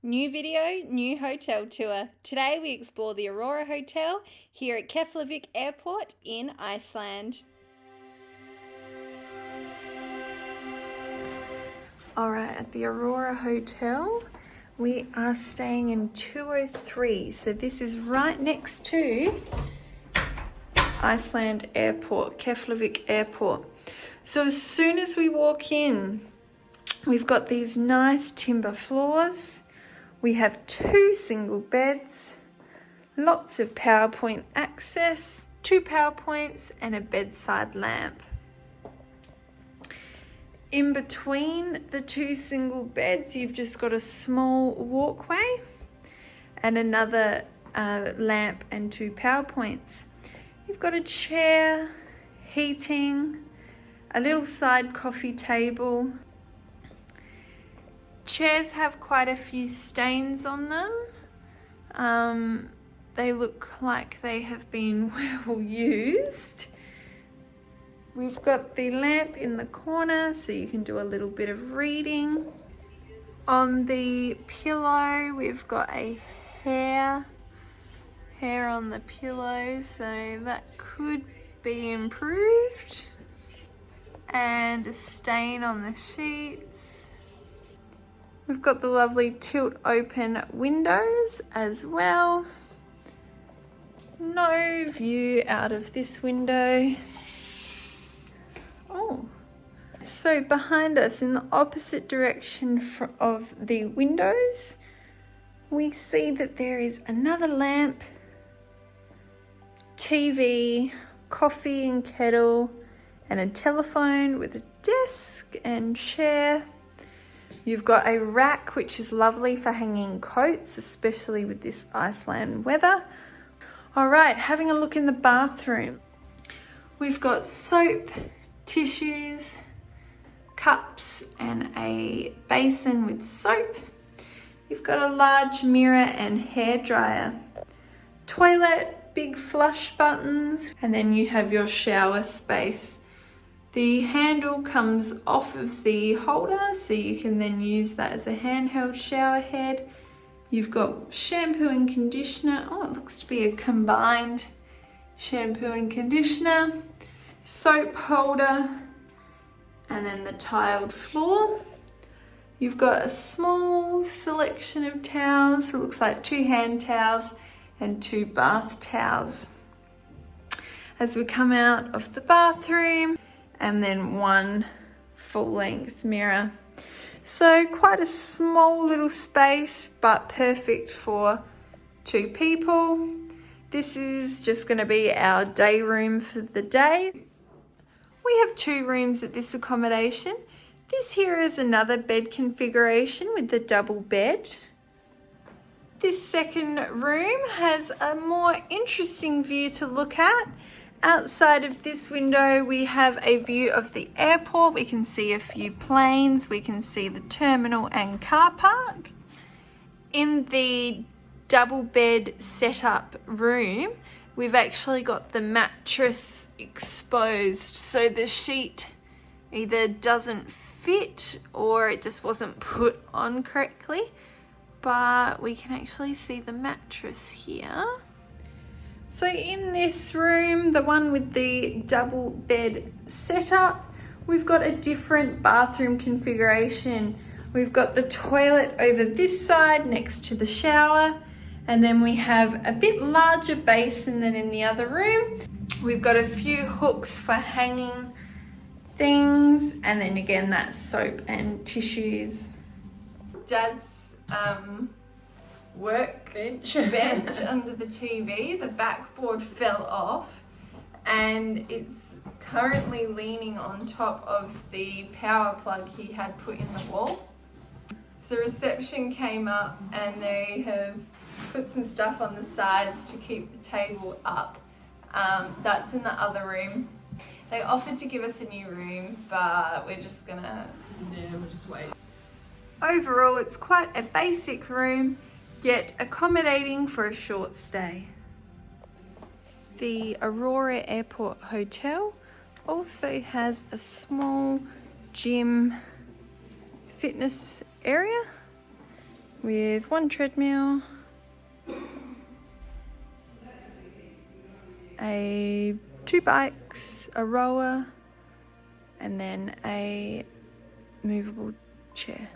New video, new hotel tour. Today we explore the Aurora Hotel here at Keflavik Airport in Iceland. Alright, at the Aurora Hotel we are staying in 203, so this is right next to Iceland Airport, Keflavik Airport. So as soon as we walk in, we've got these nice timber floors. We have 2 single beds, lots of PowerPoint access, 2 PowerPoints and a bedside lamp. In between the 2 single beds, you've just got a small walkway and another lamp and 2 PowerPoints. You've got a chair, heating, a little side coffee table. Chairs have quite a few stains on them. They look like they have been well used. We've got the lamp in the corner so you can do a little bit of reading. On the pillow we've got a hair on the pillow, so that could be improved. And a stain on the sheets. We've got the lovely tilt open windows as well. No view out of this window. Oh, so behind us in the opposite direction of the windows, we see that there is another lamp, TV, coffee and kettle, and a telephone with a desk and chair. You've got a rack, which is lovely for hanging coats, especially with this Iceland weather. All right, having a look in the bathroom. We've got soap, tissues, cups, and a basin with soap. You've got a large mirror and hairdryer. Toilet, big flush buttons, and then you have your shower space. The handle comes off of the holder, so you can then use that as a handheld shower head. You've got shampoo and conditioner. Oh, it looks to be a combined shampoo and conditioner. Soap holder, and then the tiled floor. You've got a small selection of towels. It looks like 2 hand towels and 2 bath towels. As we come out of the bathroom, and then 1 full-length mirror. So quite a small little space, but perfect for 2 people. This is just going to be our day room for the day. We have 2 rooms at this accommodation. This here is another bed configuration with the double bed. This second room has a more interesting view to look at. Outside of this window, we have a view of the airport. We can see a few planes. We can see the terminal and car park. In the double bed setup room, we've actually got the mattress exposed. So the sheet either doesn't fit or it just wasn't put on correctly. But we can actually see the mattress here. So in this room, the one with the double bed setup, we've got a different bathroom configuration. We've got the toilet over this side next to the shower, and then we have a bit larger basin than in the other room. We've got a few hooks for hanging things, and then again that soap and tissues. Dad's bench under the TV. The backboard fell off and it's currently leaning on top of the power plug he had put in the wall. So reception came up and they have put some stuff on the sides to keep the table up. That's in the other room. They offered to give us a new room, but we're just waiting. Overall, it's quite a basic room, yet accommodating for a short stay. The Aurora Airport Hotel also has a small gym fitness area with 1 treadmill, 2 bikes, a rower, and then a movable chair.